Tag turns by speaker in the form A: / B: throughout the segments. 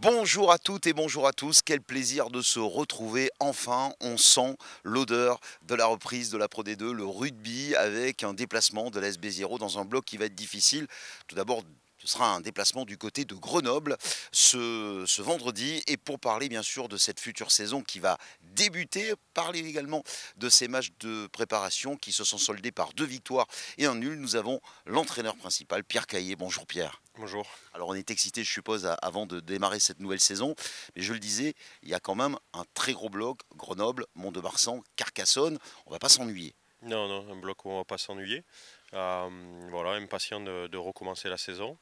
A: Bonjour à toutes et bonjour à tous, quel plaisir de se retrouver. Enfin, on sent l'odeur de la reprise de la Pro D2, le rugby avec un déplacement de l'AS Béziers dans un bloc qui va être difficile. Tout d'abord, ce sera un déplacement du côté de Grenoble ce vendredi. Et pour parler bien sûr de cette future saison qui va débuter, parler également de ces matchs de préparation qui se sont soldés par 2 victoires et un nul, nous avons l'entraîneur principal, Pierre Caillé. Bonjour Pierre.
B: Bonjour.
A: Alors on est excité, je suppose, avant de démarrer cette nouvelle saison. Mais je le disais, il y a quand même un très gros bloc, Grenoble, Mont-de-Marsan, Carcassonne. On va pas s'ennuyer.
B: Non, non, un bloc où on va pas s'ennuyer. Voilà, impatient de recommencer la saison.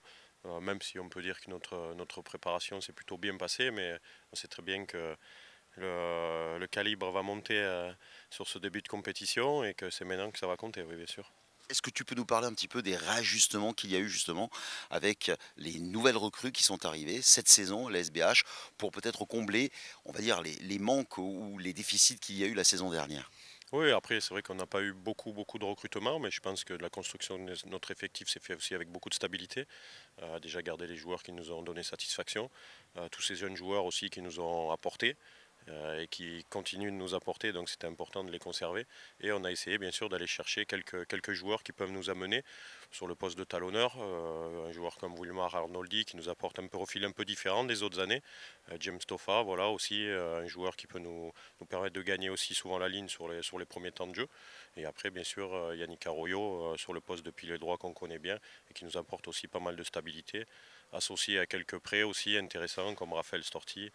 B: Même si on peut dire que notre préparation s'est plutôt bien passée, mais on sait très bien que le calibre va monter sur ce début de compétition et que c'est maintenant que ça va compter, oui, bien sûr.
A: Est-ce que tu peux nous parler un petit peu des réajustements qu'il y a eu justement avec les nouvelles recrues qui sont arrivées cette saison, la SBH, pour peut-être combler, on va dire, les manques ou les déficits qu'il y a eu la saison dernière?
B: Oui, après, c'est vrai qu'on n'a pas eu beaucoup de recrutement, mais je pense que la construction de notre effectif s'est fait aussi avec beaucoup de stabilité. Déjà garder les joueurs qui nous ont donné satisfaction, tous ces jeunes joueurs aussi qui nous ont apporté. Et qui continuent de nous apporter, donc c'était important de les conserver. Et on a essayé bien sûr d'aller chercher quelques joueurs qui peuvent nous amener sur le poste de talonneur, un joueur comme Wilmar Arnoldi qui nous apporte un profil un peu différent des autres années, James Toffa, voilà aussi un joueur qui peut nous permettre de gagner aussi souvent la ligne sur les premiers temps de jeu. Et après bien sûr Yannick Arroyo sur le poste de pilier droit qu'on connaît bien et qui nous apporte aussi pas mal de stabilité, associé à quelques prêts aussi intéressants comme Raphaël Storti,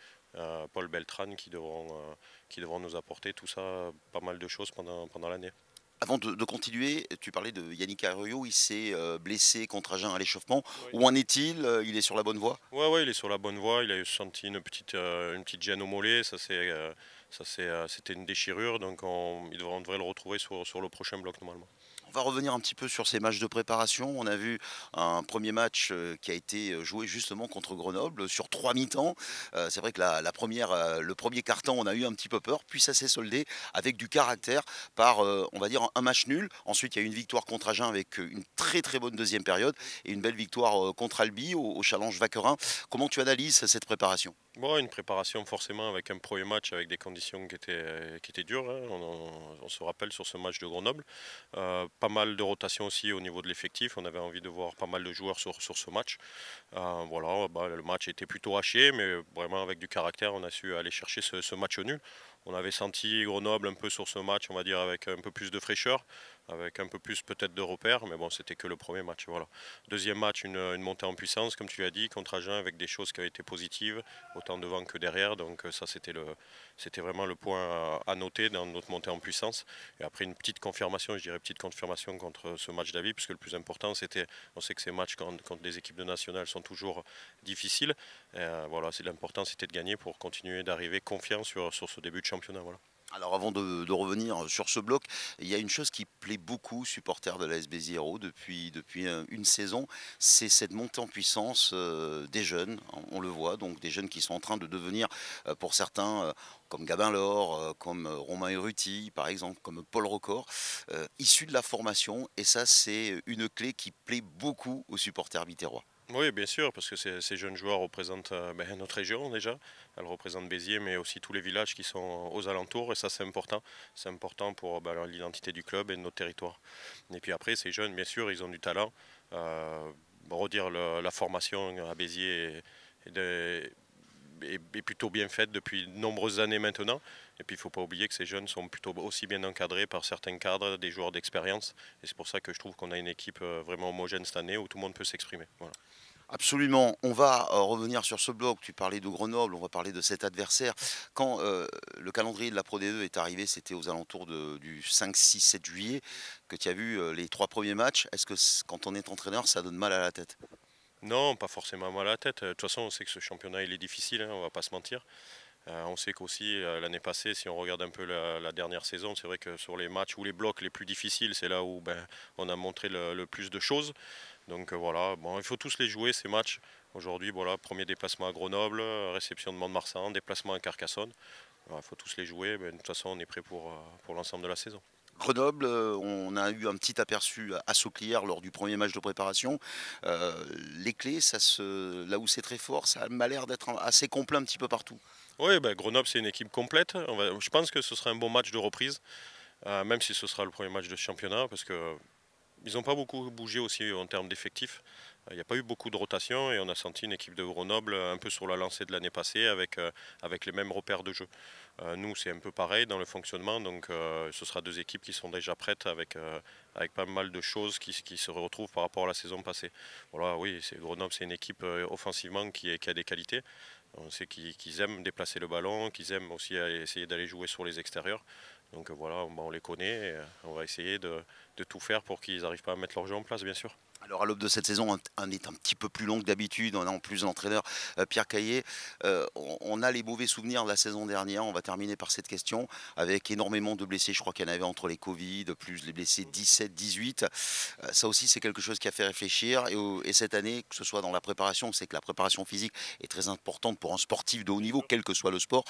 B: Paul Beltran qui devront nous apporter tout ça, pas mal de choses pendant l'année.
A: Avant de continuer, tu parlais de Yannick Arroyo, il s'est blessé contre Agen à l'échauffement.
B: Oui.
A: Où en est-il? Il est sur la bonne voie?
B: Ouais, il est sur la bonne voie. Il a eu senti une petite gêne au mollet. C'était une déchirure, donc on devrait le retrouver sur le prochain bloc normalement.
A: On va revenir un petit peu sur ces matchs de préparation. On a vu un premier match qui a été joué justement contre Grenoble sur 3 mi-temps. C'est vrai que le premier quart-temps, on a eu un petit peu peur, puis ça s'est soldé avec du caractère par, on va dire, un match nul. Ensuite, il y a eu une victoire contre Agen avec une très très bonne deuxième période et une belle victoire contre Albi au Challenge Vacquerin. Comment tu analyses cette préparation?
B: Bon, une préparation forcément avec un premier match avec des conditions qui étaient dures, hein. On se rappelle sur ce match de Grenoble. Pas mal de rotation aussi au niveau de l'effectif. On avait envie de voir pas mal de joueurs sur ce match. Voilà, le match était plutôt haché, mais vraiment avec du caractère, on a su aller chercher ce match nul. On avait senti Grenoble un peu sur ce match, on va dire, avec un peu plus de fraîcheur, avec un peu plus peut-être de repères, mais bon, c'était que le premier match. Voilà. Deuxième match, une montée en puissance, comme tu l'as dit, contre Agen, avec des choses qui avaient été positives, autant devant que derrière. Donc ça, c'était vraiment le point à noter dans notre montée en puissance. Et après, une petite confirmation, je dirais petite confirmation contre ce match d'Avis, puisque le plus important, c'était, on sait que ces matchs contre des équipes de nationales sont toujours difficiles. Voilà, c'est l'important, c'était de gagner pour continuer d'arriver confiant sur ce début de championnat. Voilà.
A: Alors avant de revenir sur ce bloc, il y a une chose qui plaît beaucoup aux supporters de la SB Zero depuis une saison, c'est cette montée en puissance des jeunes, on le voit, donc des jeunes qui sont en train de devenir, pour certains, comme Gabin Laure, comme Romain Urruti par exemple, comme Paul Recor, issus de la formation, et ça c'est une clé qui plaît beaucoup aux supporters biterrois.
B: Oui, bien sûr, parce que ces jeunes joueurs représentent notre région déjà. Elles représentent Béziers, mais aussi tous les villages qui sont aux alentours. Et ça, c'est important. C'est important pour l'identité du club et de notre territoire. Et puis après, ces jeunes, bien sûr, ils ont du talent. Redire la formation à Béziers est plutôt bien faite depuis de nombreuses années maintenant. Et puis il ne faut pas oublier que ces jeunes sont plutôt aussi bien encadrés par certains cadres, des joueurs d'expérience. Et c'est pour ça que je trouve qu'on a une équipe vraiment homogène cette année où tout le monde peut s'exprimer. Voilà.
A: Absolument. On va revenir sur ce bloc. Tu parlais de Grenoble, on va parler de cet adversaire. Quand le calendrier de la Pro D2 est arrivé, c'était aux alentours du 5, 6, 7 juillet, que tu as vu les 3 premiers matchs. Est-ce que quand on est entraîneur, ça donne mal à la tête?
B: Non, pas forcément mal à la tête. De toute façon, on sait que ce championnat il est difficile, hein, on va pas se mentir. On sait qu'aussi l'année passée, si on regarde un peu la dernière saison, c'est vrai que sur les matchs ou les blocs les plus difficiles, c'est là où on a montré le plus de choses. Donc voilà, bon, il faut tous les jouer ces matchs. Aujourd'hui, voilà, premier déplacement à Grenoble, réception de Mont-de-Marsan, déplacement à Carcassonne. Il faut tous les jouer. De toute façon, on est prêt pour l'ensemble de la saison.
A: Grenoble, on a eu un petit aperçu à Sauclières lors du premier match de préparation. Les clés, là où c'est très fort, ça m'a l'air d'être assez complet un petit peu partout.
B: Oui, ben, Grenoble, c'est une équipe complète. Je pense que ce sera un bon match de reprise, même si ce sera le premier match de championnat, parce que ils n'ont pas beaucoup bougé aussi en termes d'effectifs. Il n'y a pas eu beaucoup de rotation et on a senti une équipe de Grenoble un peu sur la lancée de l'année passée avec les mêmes repères de jeu. Nous, c'est un peu pareil dans le fonctionnement, donc ce sera deux équipes qui sont déjà prêtes avec pas mal de choses qui se retrouvent par rapport à la saison passée. Voilà, oui, Grenoble, c'est une équipe offensivement qui a des qualités. On sait qu'ils aiment déplacer le ballon, qu'ils aiment aussi essayer d'aller jouer sur les extérieurs. Donc voilà, on les connaît, et on va essayer de tout faire pour qu'ils n'arrivent pas à mettre leur jeu en place, bien sûr.
A: Alors à l'aube de cette saison, on est un petit peu plus long que d'habitude. On a en plus l'entraîneur Pierre Caillé. On a les mauvais souvenirs de la saison dernière. On va terminer par cette question avec énormément de blessés. Je crois qu'il y en avait entre les Covid, plus les blessés 17, 18. Ça aussi, c'est quelque chose qui a fait réfléchir. Et cette année, que ce soit dans la préparation, c'est que la préparation physique est très importante pour un sportif de haut niveau, quel que soit le sport.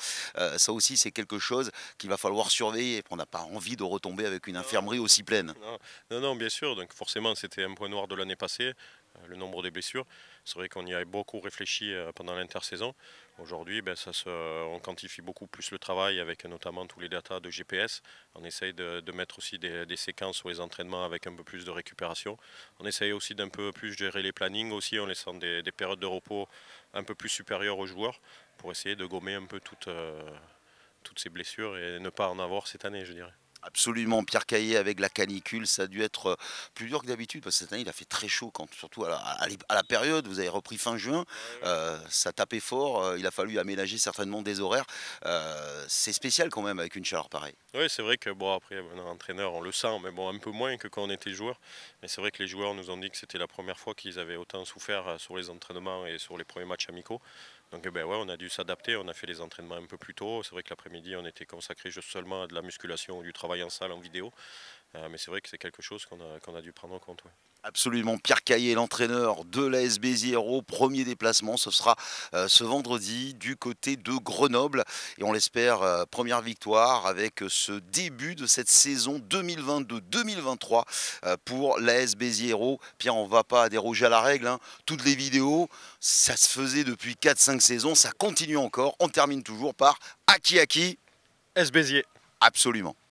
A: Ça aussi, c'est quelque chose qu'il va falloir surveiller. On n'a pas envie de retomber avec une infirmerie aussi pleine.
B: Non, non, non, bien sûr. Donc forcément, c'était un point noir de l'année passée, le nombre des blessures. C'est vrai qu'on y a beaucoup réfléchi pendant l'intersaison. Aujourd'hui, ben, on quantifie beaucoup plus le travail avec notamment tous les datas de GPS. On essaye de mettre aussi des séquences sur les entraînements avec un peu plus de récupération. On essaye aussi d'un peu plus gérer les plannings aussi en laissant des périodes de repos un peu plus supérieures aux joueurs pour essayer de gommer un peu toutes ces blessures et ne pas en avoir cette année, je dirais.
A: Absolument, Pierre Caillé avec la canicule, ça a dû être plus dur que d'habitude parce que cette année il a fait très chaud, surtout à la période, vous avez repris fin juin, ça tapait fort, il a fallu aménager certainement des horaires. C'est spécial quand même avec une chaleur pareille.
B: Oui, c'est vrai que bon après un entraîneur on le sent, mais bon un peu moins que quand on était joueur. Mais c'est vrai que les joueurs nous ont dit que c'était la première fois qu'ils avaient autant souffert sur les entraînements et sur les premiers matchs amicaux. Donc ben ouais, on a dû s'adapter, on a fait les entraînements un peu plus tôt. C'est vrai que l'après-midi on était consacré juste seulement à de la musculation ou du travail en salle en vidéo. Mais c'est vrai que c'est quelque chose qu'on a dû prendre en compte. Ouais.
A: Absolument, Pierre Caillé, l'entraîneur de l'AS Béziers, premier déplacement, ce sera ce vendredi du côté de Grenoble et on l'espère première victoire avec ce début de cette saison 2022-2023 pour l'AS Béziers. Pierre, on ne va pas déroger à la règle, hein. Toutes les vidéos, ça se faisait depuis 4-5 saisons, ça continue encore, on termine toujours par Aki Aki.
B: S. Béziers.
A: Absolument.